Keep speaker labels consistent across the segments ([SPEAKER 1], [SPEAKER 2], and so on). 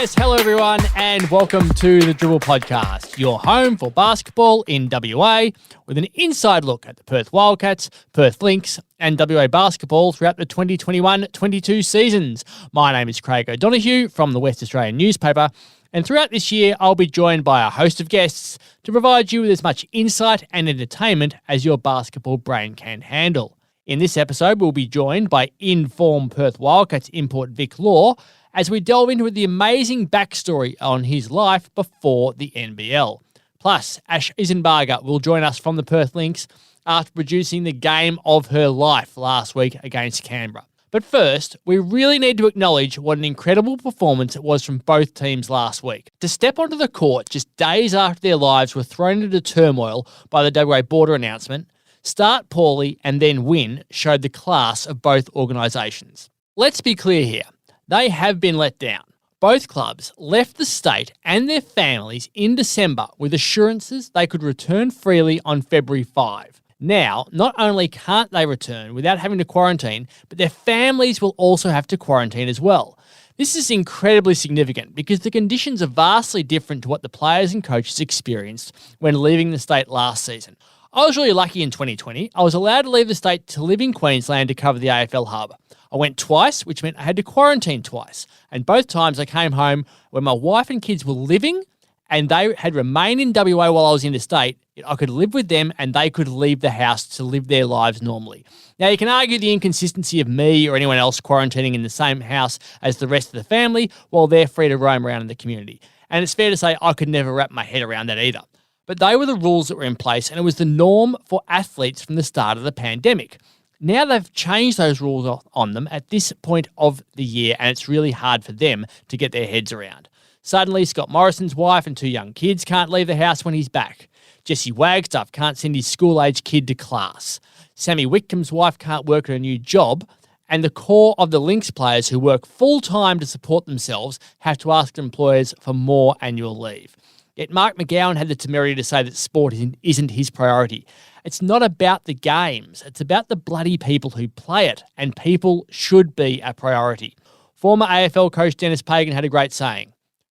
[SPEAKER 1] Yes, hello everyone and welcome to the Dribble Podcast, your home for basketball in WA with an inside look at the Perth Wildcats, Perth Lynx and WA basketball throughout the 2021-22 seasons. My name is Craig O'Donoghue from the West Australian newspaper, and throughout this year I'll be joined by a host of guests to provide you with as much insight and entertainment as your basketball brain can handle. In this episode we'll be joined by in-form Perth Wildcats import Vic Law as we delve into the amazing backstory on his life before the NBL. Plus, Ash Isenbarger will join us from the Perth Lynx after producing the game of her life last week against Canberra. But first, we really need to acknowledge what an incredible performance it was from both teams last week. To step onto the court just days after their lives were thrown into turmoil by the WA border announcement, start poorly and then win showed the class of both organisations. Let's be clear here. They have been let down. Both clubs left the state and their families in December with assurances they could return freely on February 5. Now, not only can't they return without having to quarantine, but their families will also have to quarantine as well. This is incredibly significant because the conditions are vastly different to what the players and coaches experienced when leaving the state last season. I was really lucky in 2020. I was allowed to leave the state to live in Queensland to cover the AFL hub. I went twice, which meant I had to quarantine twice. And both times I came home when my wife and kids were living and they had remained in WA while I was in the state. I could live with them and they could leave the house to live their lives normally. Now, you can argue the inconsistency of me or anyone else quarantining in the same house as the rest of the family while they're free to roam around in the community. And it's fair to say I could never wrap my head around that either. But they were the rules that were in place and it was the norm for athletes from the start of the pandemic. Now they've changed those rules on them at this point of the year and it's really hard for them to get their heads around. Suddenly, Scott Morrison's wife and two young kids can't leave the house when he's back. Jesse Wagstaff can't send his school-age kid to class. Sammy Whitcomb's wife can't work at a new job. And the core of the Lynx players who work full-time to support themselves have to ask their employers for more annual leave. Yet Mark McGowan had the temerity to say that sport isn't his priority. It's not about the games. It's about the bloody people who play it, and people should be a priority. Former AFL coach Dennis Pagan had a great saying,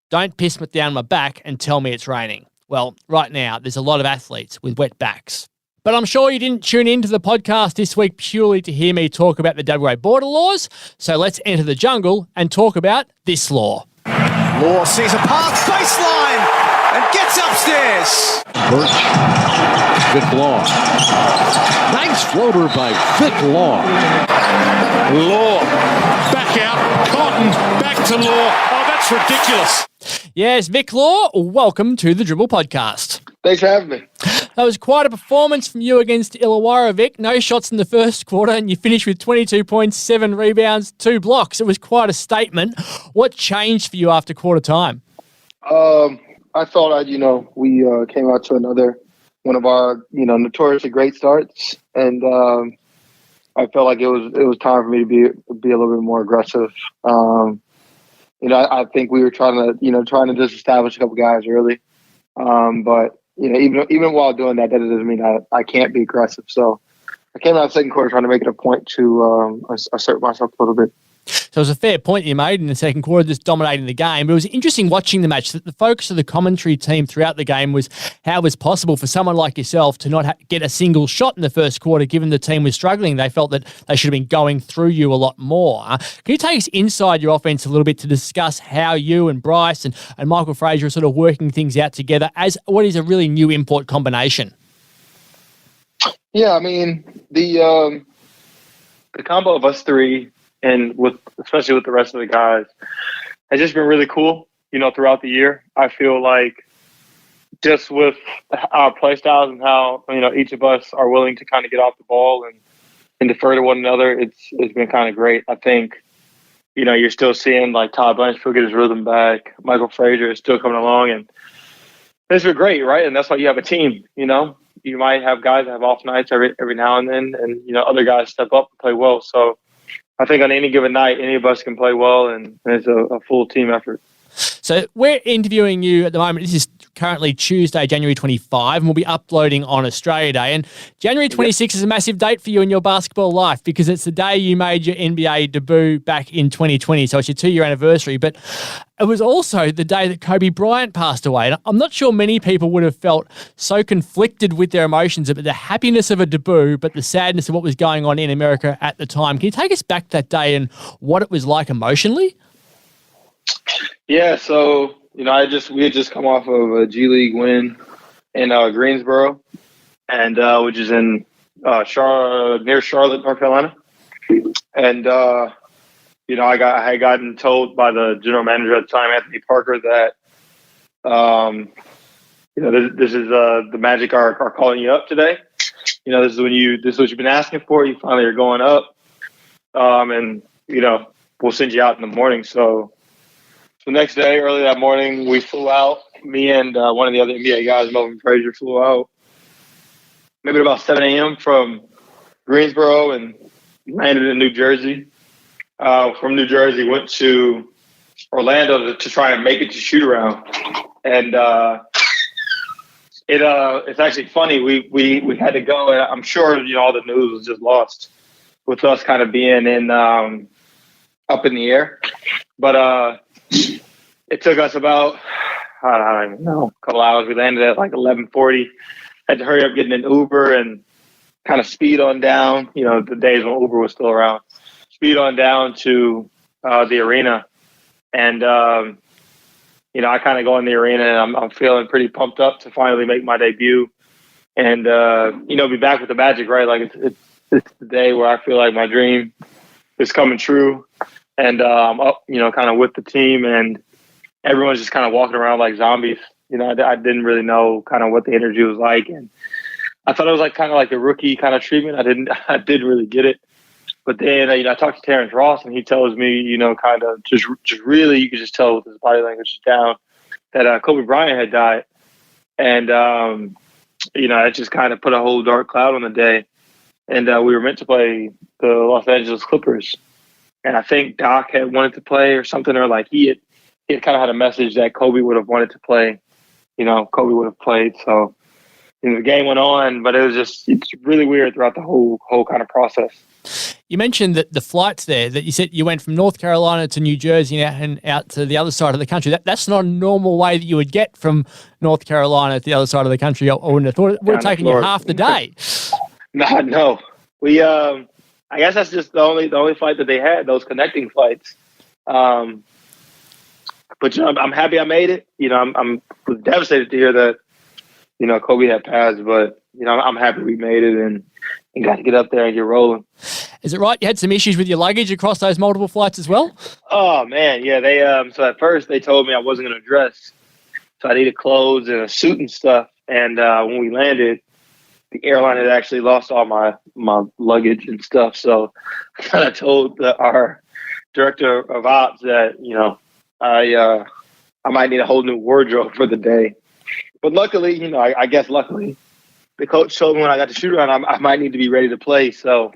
[SPEAKER 1] "Don't piss me down my back and tell me it's raining." Well, right now, there's a lot of athletes with wet backs. But I'm sure you didn't tune into the podcast this week purely to hear me talk about the WA border laws, so let's enter the jungle and talk about this law.
[SPEAKER 2] Law sees a path, baseline, and gets upstairs.
[SPEAKER 3] Birch, Vic Law. Nice floater by Vic Law.
[SPEAKER 4] Law, back out, Cotton, back to Law. Oh, that's ridiculous.
[SPEAKER 1] Yes, Vic Law, welcome to the Dribble Podcast.
[SPEAKER 5] Thanks for having me.
[SPEAKER 1] That was quite a performance from you against Illawarra, Vic. No shots in the first quarter and you finished with 22 points, 7 rebounds, 2 blocks. It was quite a statement. What changed for you after quarter time?
[SPEAKER 5] I thought we came out to another one of our, notoriously great starts. And I felt like it was time for me to be a little bit more aggressive. I think we were trying to just establish a couple guys early. But even while doing that doesn't mean I can't be aggressive. So I came out of the second quarter trying to make it a point to assert myself a little bit.
[SPEAKER 1] So it was a fair point you made in the second quarter, just dominating the game. But it was interesting watching the match that the focus of the commentary team throughout the game was how it was possible for someone like yourself to not get a single shot in the first quarter, given the team was struggling. They felt that they should have been going through you a lot more. Can you take us inside your offense a little bit to discuss how you and Bryce and Michael Fraser are sort of working things out together as what is a really new import combination?
[SPEAKER 5] Yeah, I mean, the combo of us three, and especially with the rest of the guys, has just been really cool, throughout the year. I feel like just with our play styles and how, each of us are willing to kind of get off the ball and defer to one another, it's been kind of great. I think, you're still seeing like Todd Blanchfield get his rhythm back. Michael Fraser is still coming along, and it's been great, right? And that's why you have a team, You might have guys that have off nights every now and then, and, other guys step up and play well. So I think on any given night, any of us can play well, and it's a full team effort.
[SPEAKER 1] So we're interviewing you at the moment. This is currently Tuesday, January 25, and we'll be uploading on Australia Day. And January 26 is a massive date for you in your basketball life because it's the day you made your NBA debut back in 2020. So it's your 2-year anniversary. But it was also the day that Kobe Bryant passed away. And I'm not sure many people would have felt so conflicted with their emotions about the happiness of a debut, but the sadness of what was going on in America at the time. Can you take us back that day and what it was like emotionally?
[SPEAKER 5] Yeah, so we had just come off of a G League win in Greensboro, and which is in near Charlotte, North Carolina. And I had gotten told by the general manager at the time, Anthony Parker, that this is the Magic are calling you up today. This is what you've been asking for. You finally are going up, and we'll send you out in the morning. So the next day, early that morning, we flew out. Me and one of the other NBA guys, Melvin Frazier, flew out maybe about 7 a.m. from Greensboro and landed in New Jersey. From New Jersey, went to Orlando to try and make it to shoot around. And it's actually funny. We had to go, and I'm sure all the news was just lost with us kind of being in up in the air. But it took us about, I don't even know, a couple hours. We landed at like 11:40. Had to hurry up getting an Uber and kind of speed on down. The days when Uber was still around. Speed on down to the arena. And, I kind of go in the arena and I'm feeling pretty pumped up to finally make my debut and, be back with the Magic, right? Like it's the day where I feel like my dream is coming true. And I'm up, kind of with the team, and everyone's just kind of walking around like zombies. I didn't really know kind of what the energy was like, and I thought it was like kind of like the rookie kind of treatment. I didn't really get it. But then I talked to Terrence Ross, and he tells me, kind of just really, you could just tell with his body language down that Kobe Bryant had died, and it just kind of put a whole dark cloud on the day. And we were meant to play the Los Angeles Clippers. And I think Doc had wanted to play or something, or like he had kind of had a message that Kobe would have wanted to play. Kobe would have played. So the game went on, but it's really weird throughout the whole kind of process.
[SPEAKER 1] You mentioned that the flights there, that you said you went from North Carolina to New Jersey and out to the other side of the country. That's not a normal way that you would get from North Carolina to the other side of the country. I wouldn't have thought it would have taken you half the day.
[SPEAKER 5] No. We I guess that's just the only flight that they had, those connecting flights. But I'm happy I made it. I'm was devastated to hear that Kobe had passed, but I'm happy we made it and got to get up there and get rolling.
[SPEAKER 1] Is it right you had some issues with your luggage across those multiple flights as well?
[SPEAKER 5] Oh man, yeah. They so at first they told me I wasn't going to dress, so I needed clothes and a suit and stuff. And when we landed, the airline had actually lost all my luggage and stuff. So I told our director of ops that, I might need a whole new wardrobe for the day. But luckily, I guess luckily, the coach told me when I got to shoot around, I might need to be ready to play. So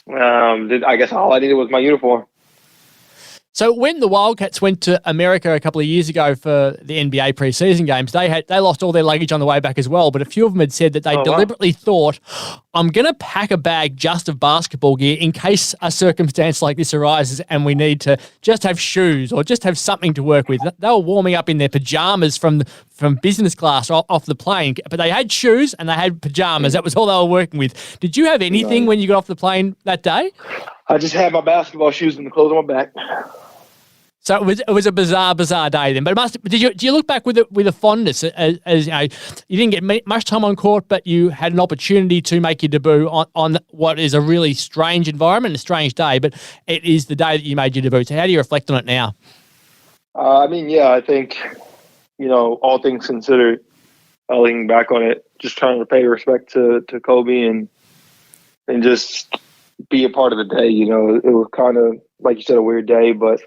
[SPEAKER 5] I guess all I needed was my uniform.
[SPEAKER 1] So when the Wildcats went to America a couple of years ago for the NBA preseason games, they lost all their luggage on the way back as well. But a few of them had said that they deliberately thought, I'm going to pack a bag just of basketball gear in case a circumstance like this arises and we need to just have shoes or just have something to work with. They were warming up in their pajamas from business class off the plane, but they had shoes and they had pajamas. That was all they were working with. Did you have anything when you got off the plane that day?
[SPEAKER 5] I just had my basketball shoes and the clothes on my back.
[SPEAKER 1] So it was a bizarre day then. But do you look back with a fondness as you didn't get much time on court, but you had an opportunity to make your debut on what is a really strange environment, a strange day, but it is the day that you made your debut. So how do you reflect on it now?
[SPEAKER 5] I think, all things considered, looking back on it, just trying to pay respect to Kobe and just be a part of the day. It was kind of, like you said, a weird day, but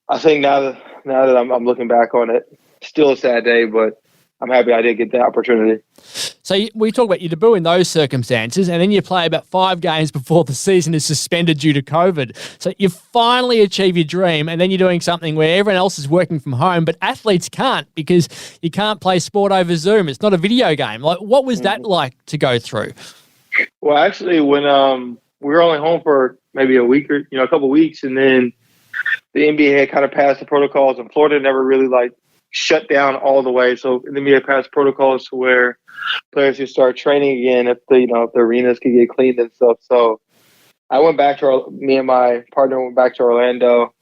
[SPEAKER 5] I think now that I'm looking back on it, still a sad day, but I'm happy I did get that opportunity.
[SPEAKER 1] So we talk about your debut in those circumstances, and then you play about 5 games before the season is suspended due to COVID. So you finally achieve your dream, and then you're doing something where everyone else is working from home, but athletes can't because you can't play sport over Zoom. It's not a video game. Like, what was that like to go through?
[SPEAKER 5] Well, actually, when we were only home for maybe a week or a couple of weeks, and then the NBA had kind of passed the protocols, and Florida never really shut down all the way. So the NBA passed protocols to where players could start training again if the arenas could get cleaned and stuff. So I went back to me and my partner went back to Orlando,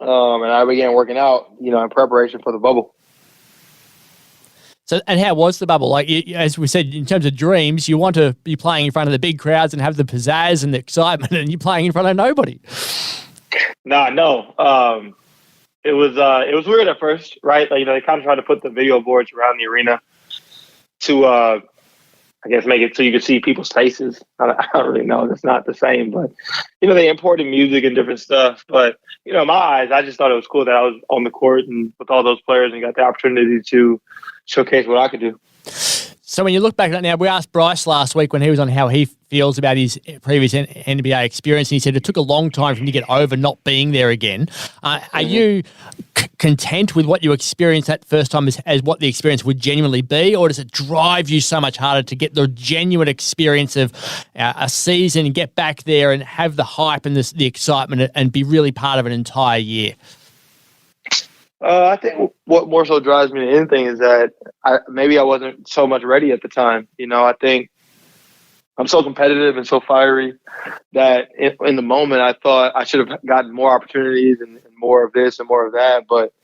[SPEAKER 5] and I began working out, in preparation for the bubble.
[SPEAKER 1] So, and how was the bubble? Like, as we said, in terms of dreams, you want to be playing in front of the big crowds and have the pizzazz and the excitement, and you're playing in front of nobody.
[SPEAKER 5] No. It was weird at first, right? They kind of tried to put the video boards around the arena to, I guess, make it so you could see people's faces. I don't really know. It's not the same, but, they imported music and different stuff. But, in my eyes, I just thought it was cool that I was on the court and with all those players and got the opportunity to showcase what I could do.
[SPEAKER 1] So when you look back at that now, we asked Bryce last week when he was on how he feels about his previous NBA experience, and he said it took a long time for him to get over not being there again. Are you content with what you experienced that first time as what the experience would genuinely be, or does it drive you so much harder to get the genuine experience of a season and get back there and have the hype and the excitement and be really part of an entire year?
[SPEAKER 5] I think what more so drives me than anything is that maybe I wasn't so much ready at the time. I think I'm so competitive and so fiery that in the moment I thought I should have gotten more opportunities and more of this and more of that. But,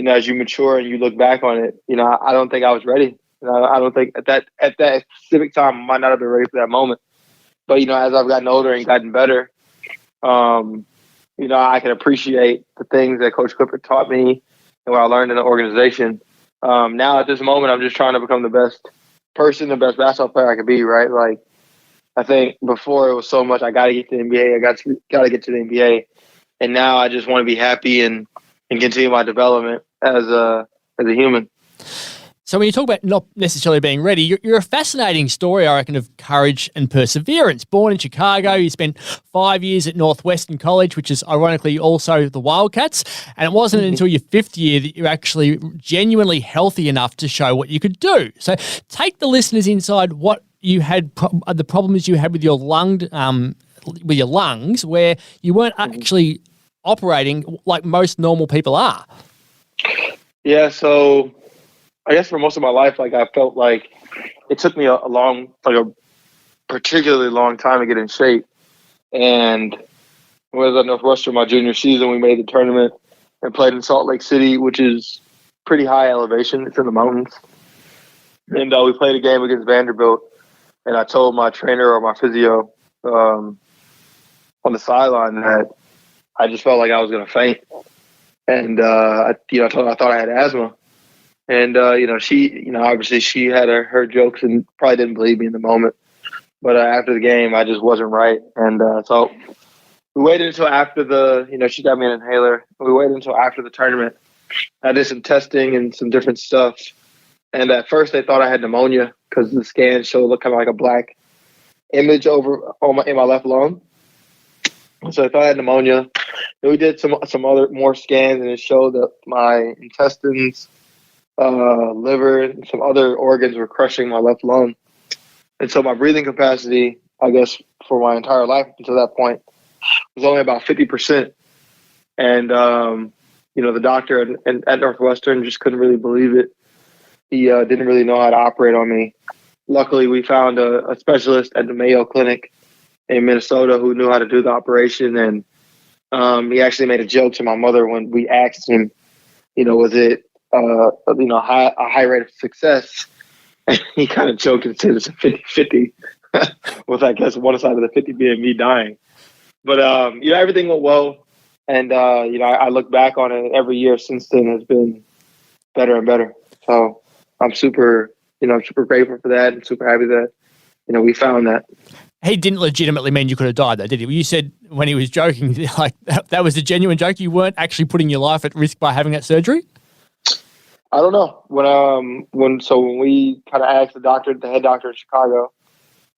[SPEAKER 5] as you mature and you look back on it, I don't think I was ready. I don't think at that specific time I might not have been ready for that moment. But, as I've gotten older and gotten better, I can appreciate the things that Coach Clifford taught me and what I learned in the organization. Now at this moment, I'm just trying to become the best person, the best basketball player I could be, right? Like, I think before it was so much, I got to get to the NBA. I got to get to the NBA. And now I just want to be happy and continue my development as a human.
[SPEAKER 1] So when you talk about not necessarily being ready, you're a fascinating story, I reckon, of courage and perseverance. Born in Chicago, you spent 5 years at Northwestern College, which is ironically also the Wildcats. And it wasn't until your 5th year that you're actually genuinely healthy enough to show what you could do. So take the listeners inside what you had, the problems you had with your lungs, where you weren't actually operating like most normal people are.
[SPEAKER 5] Yeah, so I guess for most of my life, I felt like it took me a particularly long time to get in shape. And when I was at Northwestern my junior season, we made the tournament and played in Salt Lake City, which is pretty high elevation. It's in the mountains. And we played a game against Vanderbilt. And I told my trainer or my physio on the sideline that I just felt like I was going to faint. And, I thought I had asthma. And, she, obviously she had her jokes and probably didn't believe me in the moment. But after the game, I just wasn't right. And so we waited until after she got me an inhaler. We waited until after the tournament. I did some testing and some different stuff. And at first they thought I had pneumonia because the scan showed kind of like a black image in my left lung. So I thought I had pneumonia. Then we did some other more scans, and it showed that my intestines, liver, and some other organs were crushing my left lung. And so my breathing capacity, I guess, for my entire life until that point was only about 50%. And, the doctor at Northwestern just couldn't really believe it. He didn't really know how to operate on me. Luckily, we found a specialist at the Mayo Clinic in Minnesota who knew how to do the operation. And he actually made a joke to my mother when we asked him, was it a high rate of success? And he kind of joked and said it's a 50-50, with I guess one side of the 50 being me dying. But everything went well, and I look back on it. Every year since then has been better and better. So I'm super grateful for that, and super happy that we found that.
[SPEAKER 1] He didn't legitimately mean you could have died, though, did he? You said when he was joking, like that was a genuine joke. You weren't actually putting your life at risk by having that surgery?
[SPEAKER 5] I don't know. When we kind of asked the head doctor in Chicago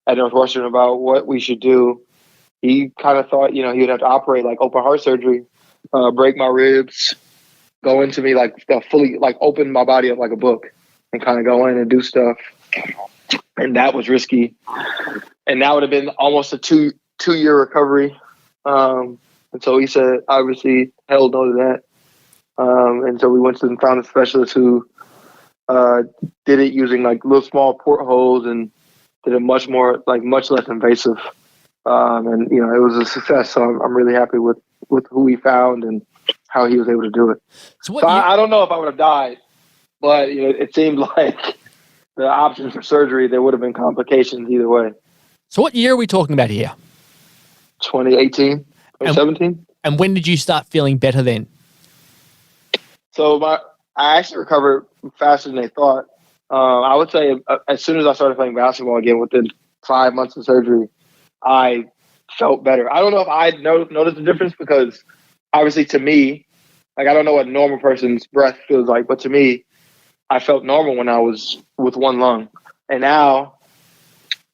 [SPEAKER 5] at Northwestern about what we should do, he kind of thought, he would have to operate like open heart surgery, break my ribs, go into me fully open my body up like a book and kind of go in and do stuff. And that was risky. And that would have been almost a two-year recovery. And so he said, obviously, held no to that. And so we went and found a specialist who did it using little small portholes and did it much less invasive. And it was a success. So I'm really happy with who we found and how he was able to do it. So I don't know if I would have died, but it seemed like the options for surgery, there would have been complications either way.
[SPEAKER 1] So what year are we talking about here?
[SPEAKER 5] 2018, 2017.
[SPEAKER 1] And when did you start feeling better then?
[SPEAKER 5] So I actually recovered faster than they thought. I would say as soon as I started playing basketball again, within 5 months of surgery, I felt better. I don't know if I noticed the difference because obviously to me, I don't know what a normal person's breath feels like, but to me, I felt normal when I was with one lung. And now,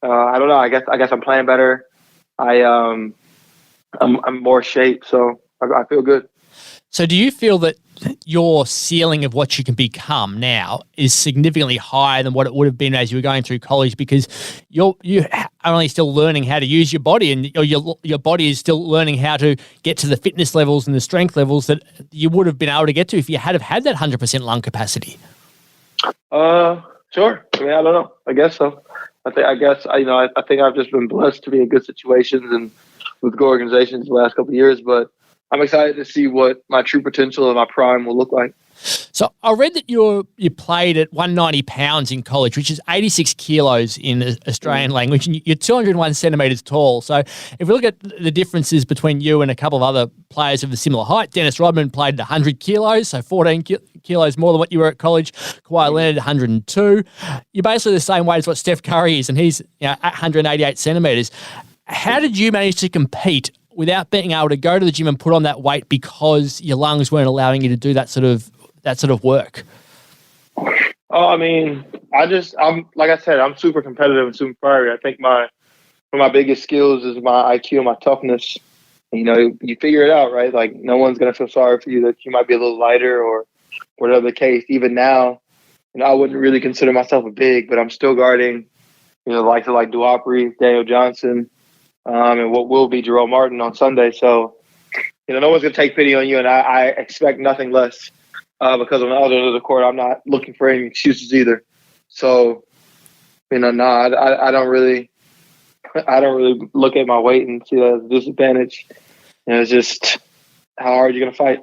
[SPEAKER 5] I don't know. I guess I'm playing better. I'm more shape, so I feel good.
[SPEAKER 1] So do you feel that your ceiling of what you can become now is significantly higher than what it would have been as you were going through college because you are only still learning how to use your body and your body is still learning how to get to the fitness levels and the strength levels that you would have been able to get to if you had had that 100% lung capacity?
[SPEAKER 5] Sure. I don't know. I guess so. I think I've just been blessed to be in good situations and with good organizations the last couple of years, but I'm excited to see what my true potential and my prime will look like.
[SPEAKER 1] So I read that you played at 190 pounds in college, which is 86 kilos in Australian language, and you're 201 centimetres tall. So if we look at the differences between you and a couple of other players of a similar height, Dennis Rodman played at 100 kilos, so 14 kilos more than what you were at college. Kawhi Leonard, 102. You're basically the same weight as what Steph Curry is, and he's 188 centimetres. How did you manage to compete without being able to go to the gym and put on that weight because your lungs weren't allowing you to do that sort of work?
[SPEAKER 5] Oh, I'm like I said, I'm super competitive and super fiery. I think one of my biggest skills is my IQ and my toughness. You figure it out, right? No one's gonna feel sorry for you that you might be a little lighter or whatever the case. Even now, I wouldn't really consider myself a big, but I'm still guarding, like Duopre, Daniel Johnson, and what will be Jerome Martin on Sunday. So, no one's going to take pity on you, and I expect nothing less because on the other end of the court, I'm not looking for any excuses either. So, I don't really look at my weight and see that as a disadvantage. It's just how hard you're going to fight.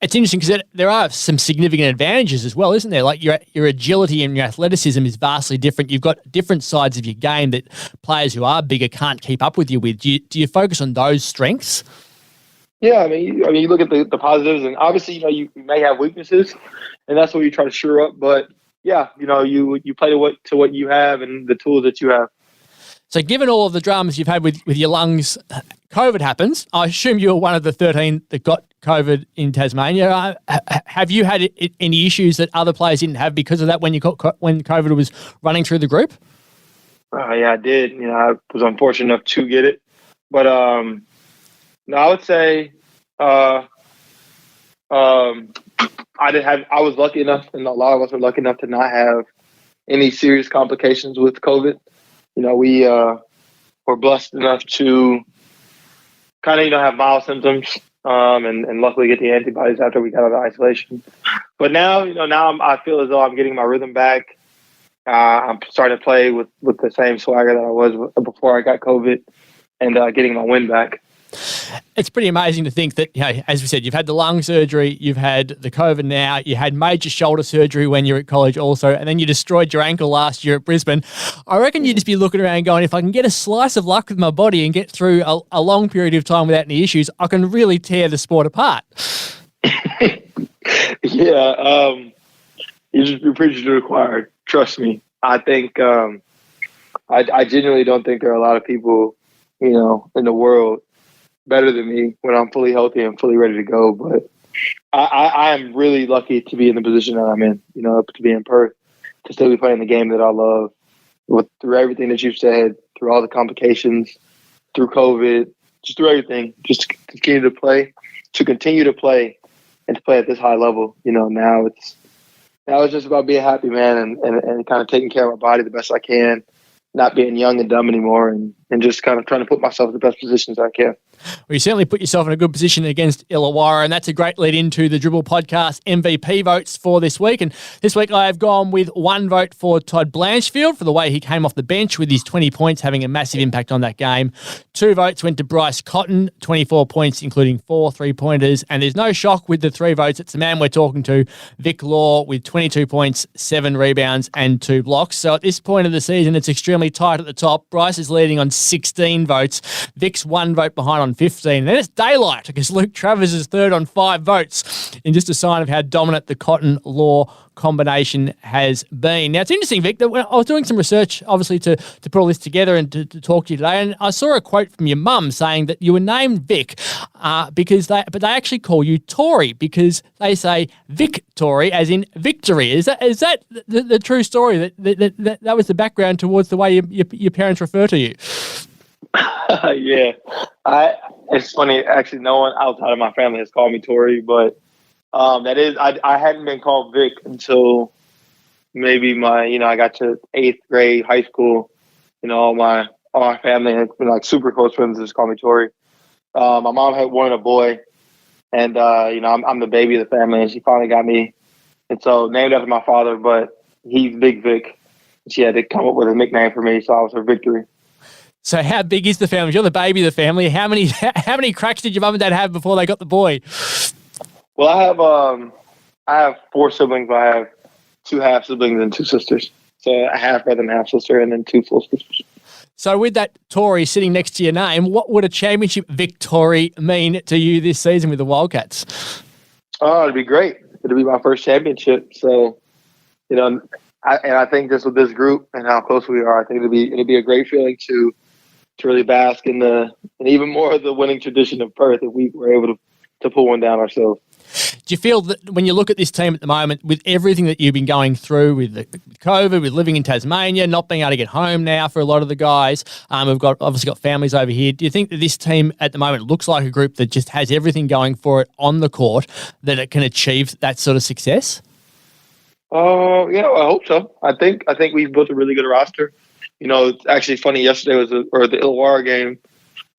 [SPEAKER 1] It's interesting because there are some significant advantages as well, isn't there? Like your agility and your athleticism is vastly different. You've got different sides of your game that players who are bigger can't keep up with you with. Do you focus on those strengths?
[SPEAKER 5] Yeah, you look at the positives, and obviously, you may have weaknesses, and that's what you try to shore up. But yeah, you play to what you have and the tools that you have.
[SPEAKER 1] So given all of the dramas you've had with your lungs, COVID happens. I assume you were one of the 13 that got COVID in Tasmania. Have you had any issues that other players didn't have because of that when COVID was running through the group?
[SPEAKER 5] Yeah, I did. I was unfortunate enough to get it. But no, I would say I was lucky enough, and a lot of us were lucky enough to not have any serious complications with COVID. We were blessed enough to kind of, have mild symptoms and luckily get the antibodies after we got out of isolation. But now, I feel as though I'm getting my rhythm back. I'm starting to play with the same swagger that I was before I got COVID and getting my wind back.
[SPEAKER 1] It's pretty amazing to think that, as we said, you've had the lung surgery, you've had the COVID now, you had major shoulder surgery when you were at college also, and then you destroyed your ankle last year at Brisbane. I reckon you'd just be looking around going, if I can get a slice of luck with my body and get through a long period of time without any issues, I can really tear the sport apart.
[SPEAKER 5] Yeah, you're preaching to the choir. Trust me. I think I genuinely don't think there are a lot of people, in the world better than me when I'm fully healthy and fully ready to go. But I am really lucky to be in the position that I'm in, to be in Perth, to still be playing the game that I love, through everything that you've said, through all the complications, through COVID, just through everything, just to continue to play, and to play at this high level. Now it's just about being happy, man, and kind of taking care of my body the best I can, not being young and dumb anymore, and just kind of trying to put myself in the best positions I can.
[SPEAKER 1] Well, you certainly put yourself in a good position against Illawarra, and that's a great lead into the Dribble Podcast MVP votes for this week. And this week I have gone with 1 vote for Todd Blanchfield for the way he came off the bench with his 20 points having a massive impact on that game. 2 votes went to Bryce Cotton, 24 points, including 4 3-pointers. And there's no shock with the 3 votes. It's the man we're talking to, Vic Law, with 22 points, 7 rebounds and 2 blocks. So at this point of the season, it's extremely tight at the top. Bryce is leading on 16 votes. Vic's 1 vote behind on 15. And then it's daylight because Luke Travers is third on 5 votes, in just a sign of how dominant the Cotton-Law combination has been. Now, it's interesting, Vic, that when I was doing some research, obviously, to put all this together and to talk to you today, and I saw a quote from your mum saying that you were named Vic but they actually call you Tory because they say Victory as in victory. Is that the true story? That was the background towards the way your parents refer to you?
[SPEAKER 5] Yeah. It's funny, actually, no one outside of my family has called me Tory, but I hadn't been called Vic until maybe I got to 8th grade, high school. All my family had been like super close friends just called me Tory. My mom had wanted a boy, and I'm the baby of the family, and she finally got me, and so named after my father, but he's Big Vic. She had to come up with a nickname for me, so I was her Victory.
[SPEAKER 1] So how big is the family? You're the baby of the family. How many cracks did your mum and dad have before they got the boy?
[SPEAKER 5] Well, I have 4 siblings. I have 2 half siblings and 2 sisters. So a half brother and half sister, and then 2 full sisters.
[SPEAKER 1] So with that Tory sitting next to your name, what would a championship victory mean to you this season with the Wildcats? Oh,
[SPEAKER 5] it'd be great. It'd be my first championship. So, I think just with this group and how close we are, I think it'd be a great feeling to really bask in and even more of the winning tradition of Perth if we were able to pull one down ourselves.
[SPEAKER 1] Do you feel that when you look at this team at the moment, with everything that you've been going through with COVID, with living in Tasmania, not being able to get home now for a lot of the guys, we've obviously got families over here. Do you think that this team at the moment looks like a group that just has everything going for it on the court, that it can achieve that sort of success?
[SPEAKER 5] I hope so. I think we've built a really good roster. It's actually funny. Yesterday the Illawarra game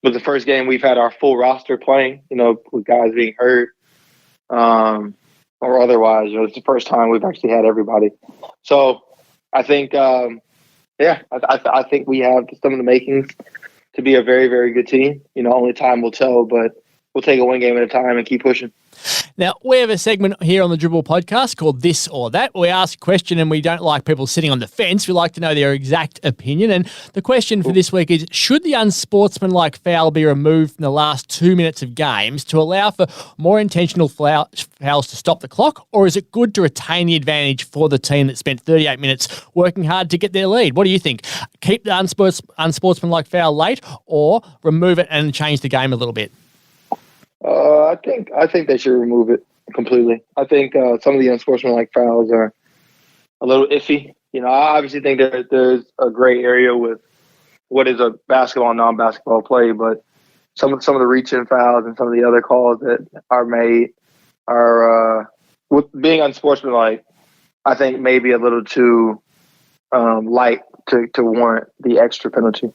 [SPEAKER 5] was the first game we've had our full roster playing. With guys being hurt, or otherwise. It's the first time we've actually had everybody. So I think, I think we have some of the makings to be a very, very good team. Only time will tell, but we'll take it one game at a time and keep pushing.
[SPEAKER 1] Now, we have a segment here on the Dribble Podcast called This or That. We ask a question and we don't like people sitting on the fence. We like to know their exact opinion. And the question for this week is, should the unsportsmanlike foul be removed from the last 2 minutes of games to allow for more intentional fouls to stop the clock? Or is it good to retain the advantage for the team that spent 38 minutes working hard to get their lead? What do you think? Keep the unsportsmanlike foul late or remove it and change the game a little bit?
[SPEAKER 5] I think they should remove it completely. I think some of the unsportsmanlike fouls are a little iffy. I obviously think there's a gray area with what is a basketball and non-basketball play, but some of the reach-in fouls and some of the other calls that are made are with being unsportsmanlike. I think maybe a little too light to warrant the extra penalty.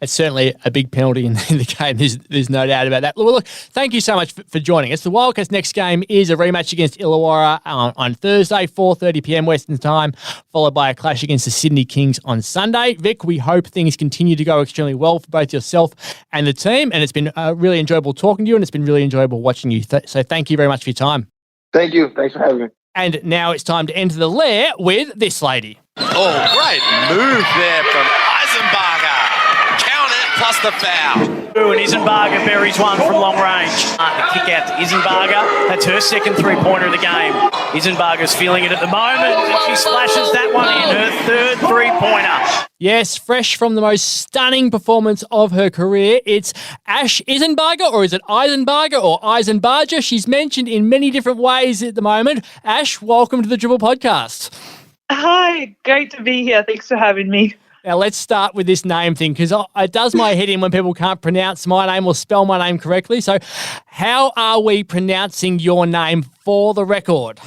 [SPEAKER 1] It's certainly a big penalty in the game. There's no doubt about that. Well, look, thank you so much for joining us. The Wildcats' next game is a rematch against Illawarra on Thursday, 4:30 p.m. Western Time, followed by a clash against the Sydney Kings on Sunday. Vic, we hope things continue to go extremely well for both yourself and the team, and it's been really enjoyable talking to you, and it's been really enjoyable watching you. So thank you very much for your time.
[SPEAKER 5] Thank you. Thanks for having me.
[SPEAKER 1] And now it's time to enter the lair with this lady.
[SPEAKER 2] Oh, great move there from Isenbarger. Plus the foul.
[SPEAKER 6] And Isenbarger buries one from long range. The kick out to Isenbarger. That's her second three-pointer of the game. Isenbarger's feeling it at the moment, and she splashes that one in, her third three-pointer.
[SPEAKER 1] Yes, fresh from the most stunning performance of her career, it's Ash Isenbarger, or is it Isenbarger or Isenbarger? She's mentioned in many different ways at the moment. Ash, welcome to the Dribble Podcast.
[SPEAKER 7] Hi, great to be here. Thanks for having me.
[SPEAKER 1] Now, let's start with this name thing, because it does my head in when people can't pronounce my name or spell my name correctly. So how are we pronouncing your name for the record?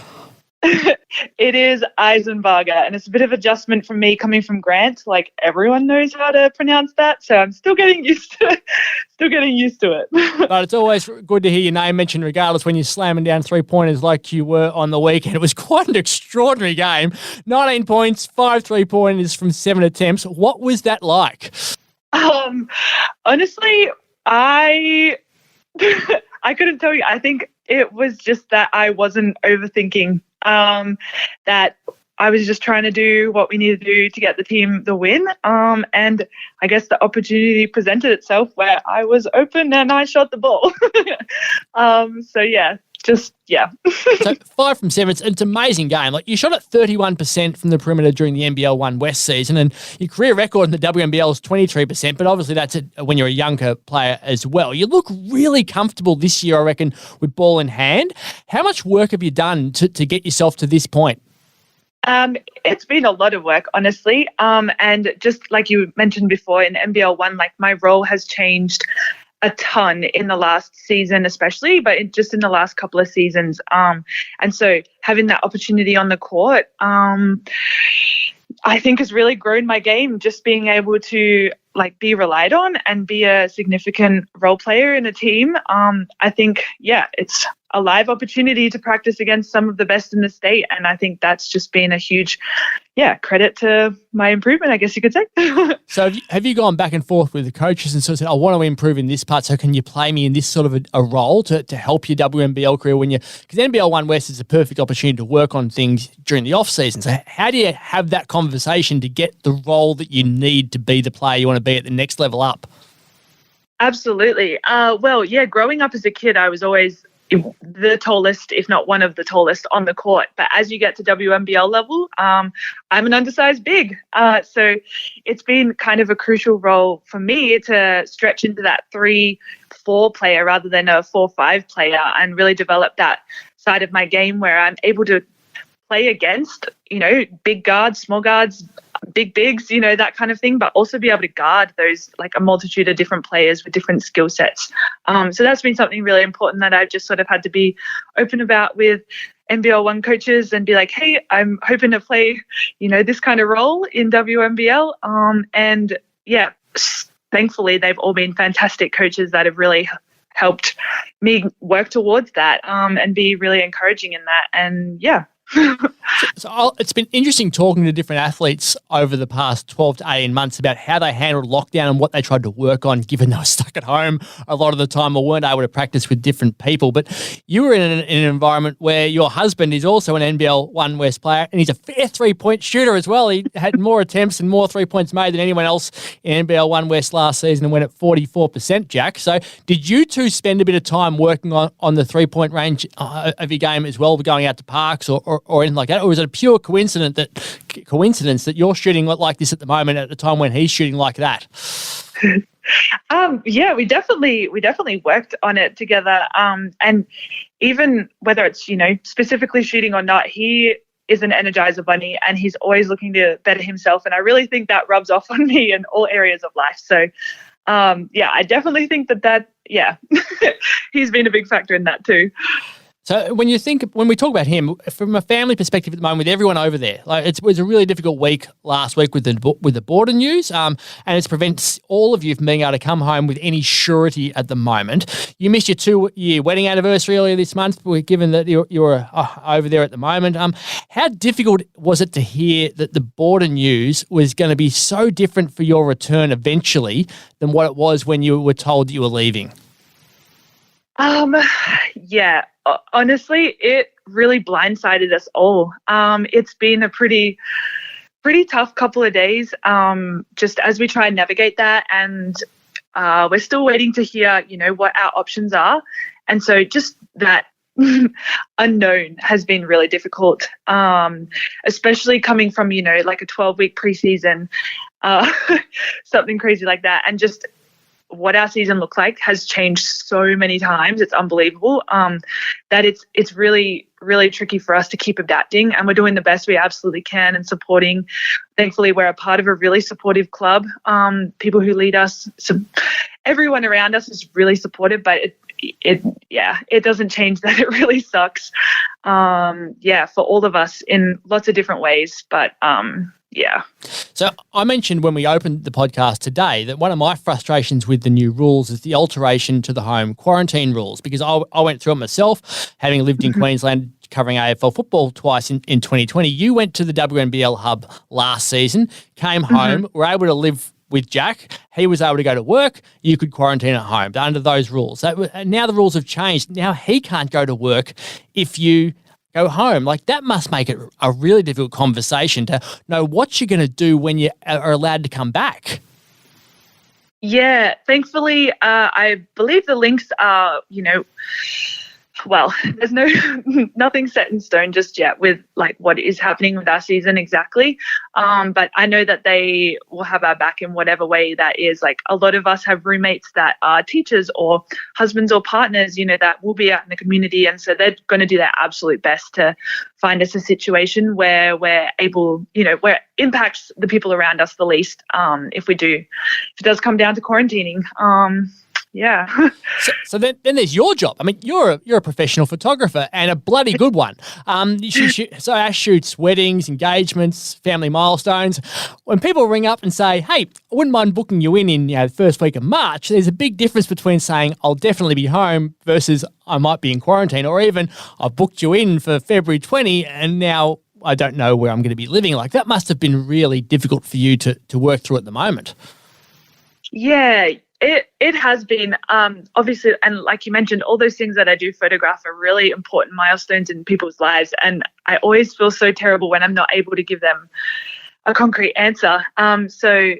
[SPEAKER 7] It is Isenbarger, and it's a bit of adjustment for me coming from Grant. Like, everyone knows how to pronounce that, so I'm still getting used to it.
[SPEAKER 1] But it's always good to hear your name mentioned regardless when you're slamming down three-pointers like you were on the weekend. It was quite an extraordinary game. 19 points, 5 three-pointers from 7 attempts. What was that like?
[SPEAKER 7] Honestly, I couldn't tell you. I think it was just that I wasn't overthinking. That I was just trying to do what we needed to do to get the team the win. And I guess the opportunity presented itself where I was open and I shot the ball.
[SPEAKER 1] So 5 from 7, it's an amazing game. Like, you shot at 31% from the perimeter during the NBL 1 West season, and your career record in the WNBL is 23%, but obviously that's when you're a younger player as well. You look really comfortable this year, I reckon, with ball in hand. How much work have you done to get yourself to this point?
[SPEAKER 7] It's been a lot of work, honestly. And just like you mentioned before, in NBL 1, like, my role has changed a ton in the last season, especially, but just in the last couple of seasons. And so having that opportunity on the court, I think has really grown my game, just being able to be relied on and be a significant role player in a team. I think, it's a live opportunity to practice against some of the best in the state. And I think that's just been a huge, credit to my improvement, I guess you could say.
[SPEAKER 1] So have you gone back and forth with the coaches and sort of said, I want to improve in this part, so can you play me in this sort of a role to help your WNBL career because NBL 1 West is a perfect opportunity to work on things during the off season. So how do you have that conversation to get the role that you need to be the player you want to be at the next level up? Absolutely.
[SPEAKER 7] Growing up as a kid, I was always the tallest, if not one of the tallest on the court. But as you get to WNBL level, I'm an undersized big. So it's been kind of a crucial role for me to stretch into that 3-4 player rather than a 4-5 player, and really develop that side of my game where I'm able to play against, big guards, small guards, big bigs, that kind of thing, but also be able to guard those, a multitude of different players with different skill sets. So that's been something really important that I've just sort of had to be open about with NBL 1 coaches and be like, hey, I'm hoping to play, this kind of role in WNBL. Thankfully, they've all been fantastic coaches that have really helped me work towards that and be really encouraging in that. And
[SPEAKER 1] So it's been interesting talking to different athletes over the past 12 to 18 months about how they handled lockdown and what they tried to work on, given they were stuck at home a lot of the time or weren't able to practice with different people. But you were in an environment where your husband is also an NBL 1 West player, and he's a fair three-point shooter as well. He had more attempts and more three-points made than anyone else in NBL 1 West last season and went at 44%, Jack. So did you two spend a bit of time working on the three-point range of your game as well, going out to parks or anything like that? Or is it a pure coincidence that you're shooting like this at the moment at the time when he's shooting like that?
[SPEAKER 7] We definitely worked on it together. And even whether it's, specifically shooting or not, he is an Energizer bunny and he's always looking to better himself. And I really think that rubs off on me in all areas of life. So, I definitely think that he's been a big factor in that too.
[SPEAKER 1] So when we talk about him from a family perspective at the moment, with everyone over there, it was a really difficult week last week with the border news, and it prevents all of you from being able to come home with any surety at the moment. You missed your 2-year wedding anniversary earlier this month, given that you're over there at the moment. How difficult was it to hear that the border news was going to be so different for your return eventually than what it was when you were told that you were leaving?
[SPEAKER 7] Honestly, it really blindsided us all. It's been a pretty tough couple of days, just as we try and navigate that. And we're still waiting to hear, what our options are. And so just that unknown has been really difficult, especially coming from, like a 12-week preseason, something crazy like that. And just what our season looked like has changed so many times. It's unbelievable that it's really, really tricky for us to keep adapting, and we're doing the best we absolutely can and supporting. Thankfully, we're a part of a really supportive club. People who lead us, everyone around us is really supportive, but it doesn't change that it really sucks. For all of us in lots of different ways, but yeah.
[SPEAKER 1] So I mentioned when we opened the podcast today that one of my frustrations with the new rules is the alteration to the home quarantine rules, because I went through it myself, having lived in Queensland covering AFL football twice in 2020. You went to the WNBL hub last season, came home, were able to live with Jack. He was able to go to work. You could quarantine at home under those rules. Now the rules have changed. Now he can't go to work if you go home. Like, that must make it a really difficult conversation to know what you're going to do when you are allowed to come back.
[SPEAKER 7] Yeah, thankfully, I believe the Lynx are, well, there's nothing set in stone just yet with like what is happening with our season exactly. But I know that they will have our back in whatever way that is. Like, a lot of us have roommates that are teachers or husbands or partners, that will be out in the community. And so they're going to do their absolute best to find us a situation where we're able, where it impacts the people around us the least. If it does come down to quarantining. Yeah.
[SPEAKER 1] So then there's your job. I mean, you're a professional photographer and a bloody good one. So Ash shoots weddings, engagements, family milestones. When people ring up and say, "Hey, I wouldn't mind booking you in the first week of March," there's a big difference between saying, "I'll definitely be home," versus "I might be in quarantine," or even "I've booked you in for February 20 and now I don't know where I'm going to be living." Like, that must have been really difficult for you to work through at the moment.
[SPEAKER 7] Yeah. It has been, obviously, and like you mentioned, all those things that I do photograph are really important milestones in people's lives, and I always feel so terrible when I'm not able to give them a concrete answer. So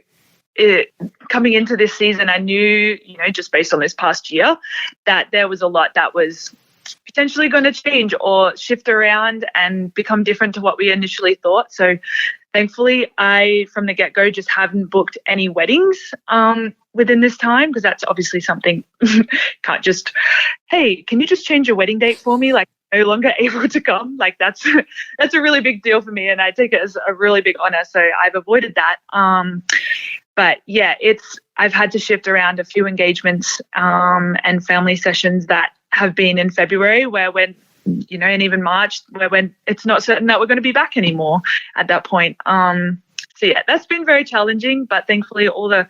[SPEAKER 7] coming into this season, I knew, just based on this past year, that there was a lot that was potentially going to change or shift around and become different to what we initially thought. So thankfully, I, from the get-go, just haven't booked any weddings within this time, because that's obviously something can't just, "Hey, can you just change your wedding date for me?" Like, no longer able to come. Like, that's a really big deal for me, and I take it as a really big honor. So I've avoided that. But yeah, I've had to shift around a few engagements and family sessions that have been in February, where when and even March, where when it's not certain that we're going to be back anymore at that point. So yeah, that's been very challenging, but thankfully all the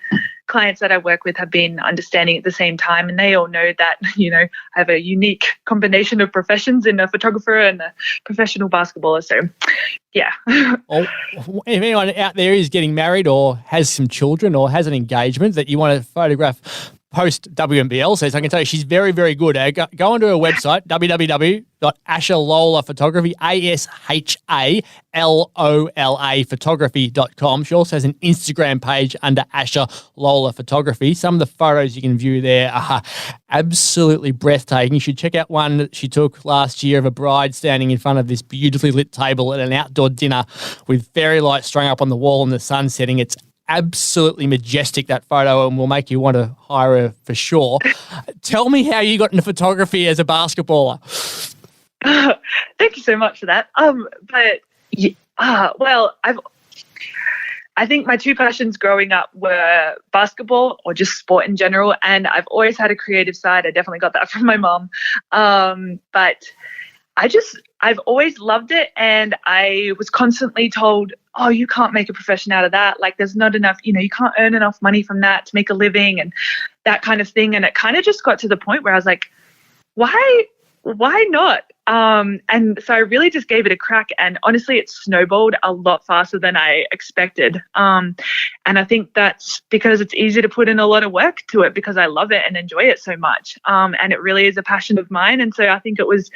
[SPEAKER 7] clients that I work with have been understanding at the same time, and they all know that, I have a unique combination of professions in a photographer and a professional basketballer. So yeah.
[SPEAKER 1] Well, if anyone out there is getting married or has some children or has an engagement that you want to photograph post WNBL season, I can tell you she's very, very good. Go onto her website, www.ashalola.photography, ASHALOLA photography.com. She also has an Instagram page under Asha Lola Photography. Some of the photos you can view there are absolutely breathtaking. You should check out one that she took last year of a bride standing in front of this beautifully lit table at an outdoor dinner with fairy lights strung up on the wall and the sun setting. It's absolutely majestic, that photo, and will make you want to hire her for sure. Tell me how you got into photography as a basketballer.
[SPEAKER 7] Thank you so much for that. I think my two passions growing up were basketball or just sport in general, and I've always had a creative side. I definitely got that from my mom. But I've always loved it, and I was constantly told, "Oh, you can't make a profession out of that. Like, there's not enough, you can't earn enough money from that to make a living," and that kind of thing. And it kind of just got to the point where I was like, why not? And so I really just gave it a crack, and honestly, it snowballed a lot faster than I expected. And I think that's because it's easy to put in a lot of work to it because I love it and enjoy it so much. And it really is a passion of mine. And so I think it was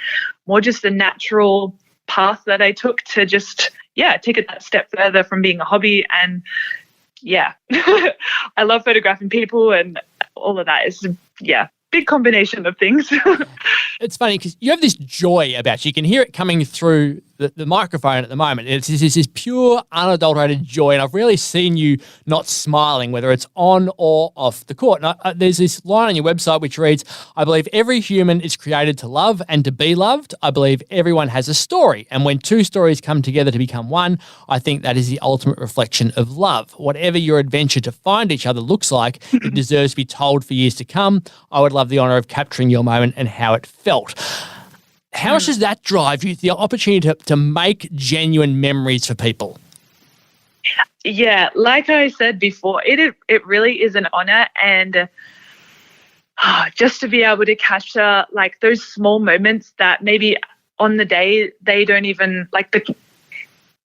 [SPEAKER 7] more just a natural path that I took to just, take it that step further from being a hobby. And I love photographing people, and all of that is, big combination of things.
[SPEAKER 1] It's funny because you have this joy about you. You can hear it coming through the microphone at the moment. It's this pure, unadulterated joy, and I've rarely seen you not smiling, whether it's on or off the court. And there's this line on your website which reads, I believe every human is created to love and to be loved. I believe everyone has a story, and when two stories come together to become one, I think that is the ultimate reflection of love. Whatever your adventure to find each other looks like, it deserves to be told for years to come. I would love the honour of capturing your moment and how it felt. How much does that drive you, the opportunity to make genuine memories for people?
[SPEAKER 7] Yeah, like I said before, it really is an honour, and just to be able to capture like those small moments that maybe on the day they don't even like. The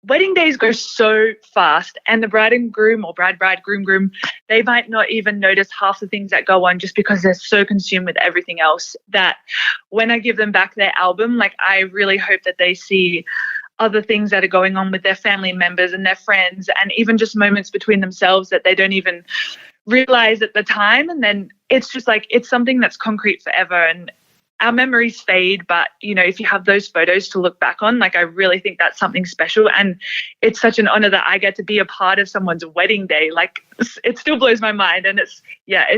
[SPEAKER 7] wedding days go so fast, and the bride and groom or bride, groom, they might not even notice half the things that go on just because they're so consumed with everything else, that when I give them back their album, like I really hope that they see other things that are going on with their family members and their friends, and even just moments between themselves that they don't even realize at the time. And then it's just like, it's something that's concrete forever, and our memories fade, but if you have those photos to look back on, like I really think that's something special, and it's such an honor that I get to be a part of someone's wedding day. Like it still blows my mind, and it's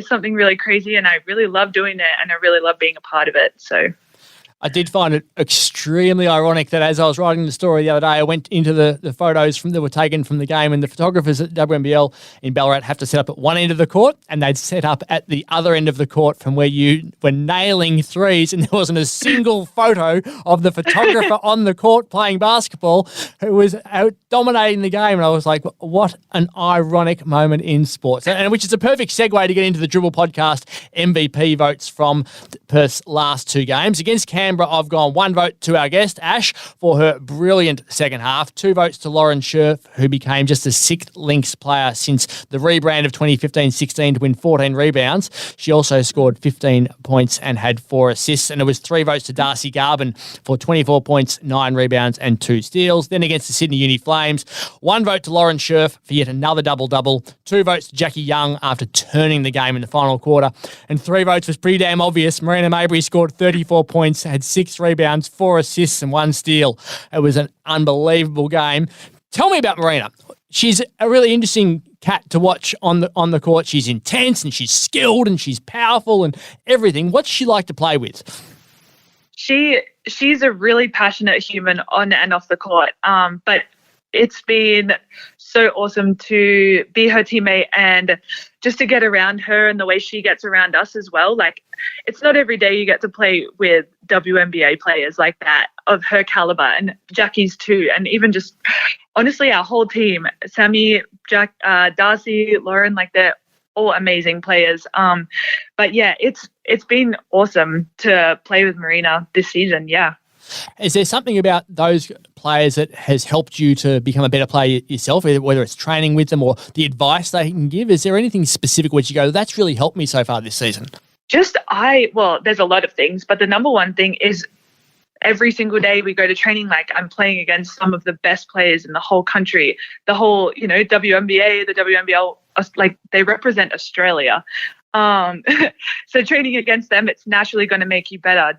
[SPEAKER 7] something really crazy, and I really love doing it, and I really love being a part of it. So
[SPEAKER 1] I did find it extremely ironic that as I was writing the story the other day, I went into the photos that were taken from the game, and the photographers at WNBL in Ballarat have to set up at one end of the court, and they'd set up at the other end of the court from where you were nailing threes, and there wasn't a single photo of the photographer on the court playing basketball who was out dominating the game. And I was like, what an ironic moment in sports. And which is a perfect segue to get into the Dribble Podcast MVP votes from Perth's last two games. Against Canberra, I've gone one vote to our guest, Ash, for her brilliant second half, 2 votes to Lauren Scherf, who became just the 6th Lynx player since the rebrand of 2015-16 to win 14 rebounds. She also scored 15 points and had 4 assists, and it was 3 votes to Darcy Garvin for 24 points, 9 rebounds and 2 steals. Then against the Sydney Uni Flames, 1 vote to Lauren Scherf for yet another double-double, 2 votes to Jackie Young after turning the game in the final quarter, and 3 votes was pretty damn obvious. Marina Mabry scored 34 points, had 6 rebounds, 4 assists and 1 steal. It was an unbelievable game. Tell me about Marina. She's a really interesting cat to watch on the court. She's intense and she's skilled and she's powerful and everything. What's she like to play with?
[SPEAKER 7] She's a really passionate human on and off the court. But it's been so awesome to be her teammate and just to get around her and the way she gets around us as well. Like, it's not every day you get to play with WNBA players like that of her caliber, and Jackie's too. And even just honestly, our whole team, Sammy, Jack, Darcy, Lauren, like they're all amazing players. But yeah, it's been awesome to play with Marina this season. Yeah.
[SPEAKER 1] Is there something about those players that has helped you to become a better player yourself, whether it's training with them or the advice they can give? Is there anything specific which you go, that's really helped me so far this season? Well, there's a lot of things, but the number one thing is every single day we go to training, like I'm playing against some of the best players in the whole country, the whole, WNBA, the WNBL, like they represent Australia. So training against them, it's naturally going to make you better.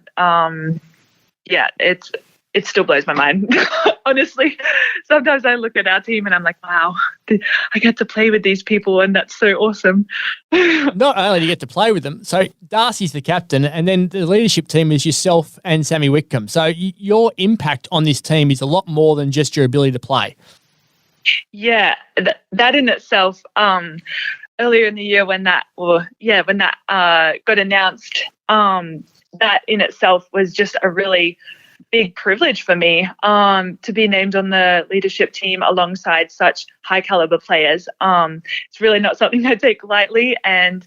[SPEAKER 1] Yeah, it still blows my mind. Honestly, sometimes I look at our team and I'm like, wow, I get to play with these people and that's so awesome. Not only do you get to play with them, so Darcy's the captain and then the leadership team is yourself and Sammy Whitcomb. So your impact on this team is a lot more than just your ability to play.
[SPEAKER 7] Yeah, that in itself, earlier in the year when that got announced, that in itself was just a really big privilege for me to be named on the leadership team alongside such high caliber players. It's really not something I take lightly, and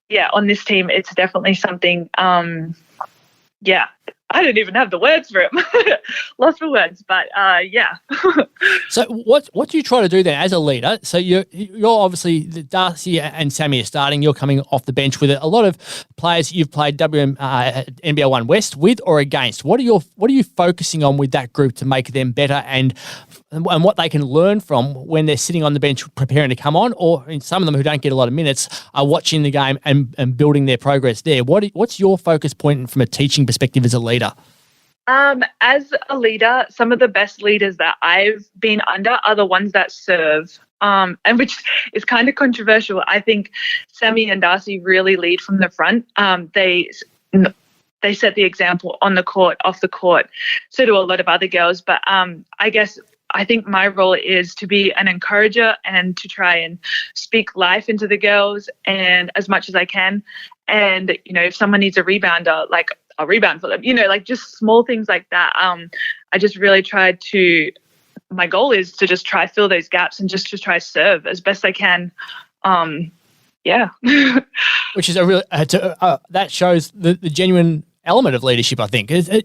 [SPEAKER 7] yeah, on this team, it's definitely something. I don't even have the words for it. Lost for words, but yeah.
[SPEAKER 1] So what do you try to do then as a leader? So you're obviously Darcy and Sammy are starting. You're coming off the bench with a lot of players you've played NBL 1 West with or against. What are you focusing on with that group to make them better and and what they can learn from when they're sitting on the bench preparing to come on, or some of them who don't get a lot of minutes are watching the game and building their progress there. What's your focus point from a teaching perspective as a leader?
[SPEAKER 7] As a leader, some of the best leaders that I've been under are the ones that serve. And which is kind of controversial. I think Sammy and Darcy really lead from the front. They set the example on the court, off the court. So do a lot of other girls. But I think my role is to be an encourager and to try and speak life into the girls and as much as I can. And, if someone needs a rebounder, like I'll rebound for them, just small things like that. I just really tried to, my goal is to just try fill those gaps and just to try serve as best I can.
[SPEAKER 1] Which is a real, that shows the genuine element of leadership, I think. I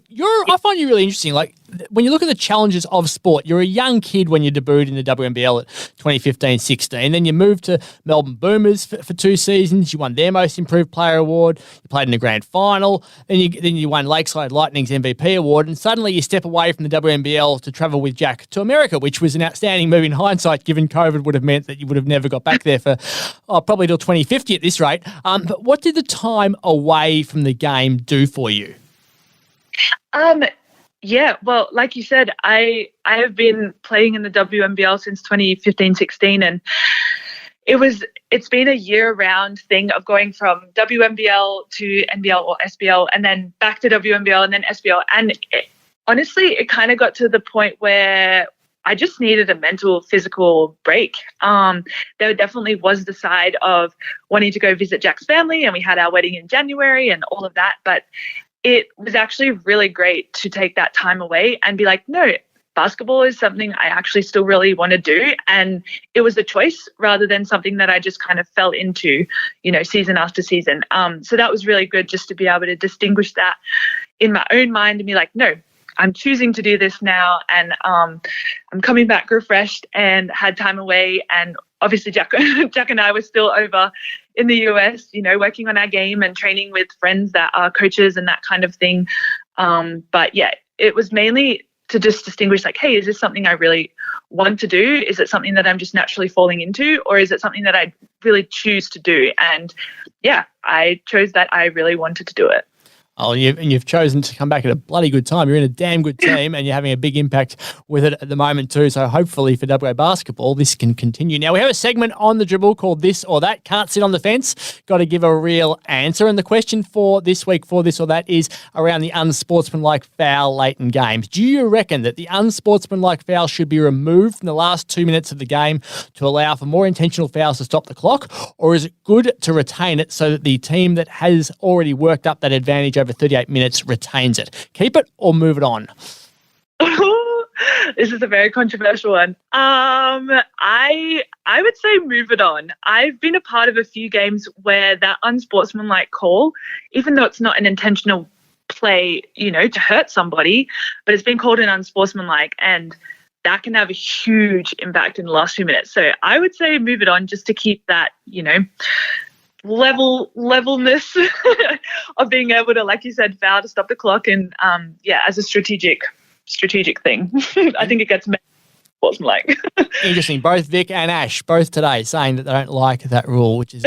[SPEAKER 1] find you really interesting. Like, when you look at the challenges of sport, you're a young kid when you debuted in the WNBL at 2015-16. Then you moved to Melbourne Boomers for 2 seasons. You won their Most Improved Player award. You played in the grand final. Then you won Lakeside Lightning's MVP award. And suddenly you step away from the WNBL to travel with Jack to America, which was an outstanding move in hindsight, given COVID would have meant that you would have never got back there for probably till 2050 at this rate. But what did the time away from the game do for you?
[SPEAKER 7] Yeah, well, like you said, I have been playing in the WNBL since 2015-16, and it's been a year-round thing of going from WNBL to NBL or SBL, and then back to WNBL and then SBL. And honestly, it kind of got to the point where I just needed a mental, physical break. There definitely was the side of wanting to go visit Jack's family, and we had our wedding in January and all of that, but it was actually really great to take that time away and be like, no, basketball is something I actually still really want to do. And it was a choice rather than something that I just kind of fell into, season after season. So that was really good just to be able to distinguish that in my own mind and be like, no, I'm choosing to do this now. And I'm coming back refreshed and had time away. And obviously Jack and I were still over in the US, working on our game and training with friends that are coaches and that kind of thing. But yeah, it was mainly to just distinguish like, hey, is this something I really want to do? Is it something that I'm just naturally falling into? Or is it something that I really choose to do? And yeah, I chose that I really wanted to do it.
[SPEAKER 1] Oh, you've chosen to come back at a bloody good time. You're in a damn good team and you're having a big impact with it at the moment too. So hopefully for WA basketball, this can continue. Now, we have a segment on the Dribble called This or That. Can't sit on the fence. Got to give a real answer. And the question for this week for This or That is around the unsportsmanlike foul late in games. Do you reckon that the unsportsmanlike foul should be removed from the last 2 minutes of the game to allow for more intentional fouls to stop the clock? Or is it good to retain it so that the team that has already worked up that advantage over 38 minutes retains it? Keep it or move it on?
[SPEAKER 7] This is a very controversial one. I would say move it on. I've been a part of a few games where that unsportsmanlike call, even though it's not an intentional play, to hurt somebody, but it's been called an unsportsmanlike, and that can have a huge impact in the last few minutes. So I would say move it on just to keep that, levelness of being able to, like you said, foul to stop the clock, and as a strategic thing. I think it gets sportsmanlike.
[SPEAKER 1] Interesting. Both Vic and Ash, both today, saying that they don't like that rule, which is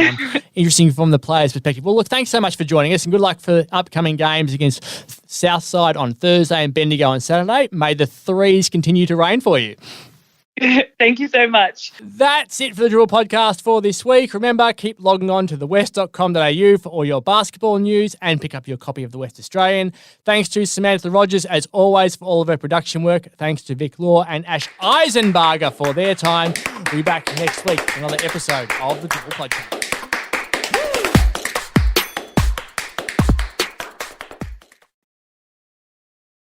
[SPEAKER 1] interesting from the players' perspective. Well, look, thanks so much for joining us, and good luck for upcoming games against Southside on Thursday and Bendigo on Saturday. May the threes continue to rain for you.
[SPEAKER 7] Thank you so much.
[SPEAKER 1] That's it for the Dribble Podcast for this week. Remember, keep logging on to thewest.com.au for all your basketball news and pick up your copy of the West Australian. Thanks to Samantha Rogers, as always, for all of her production work. Thanks to Vic Law and Ash Isenbarger for their time. We'll be back next week for another episode of the Dribble Podcast.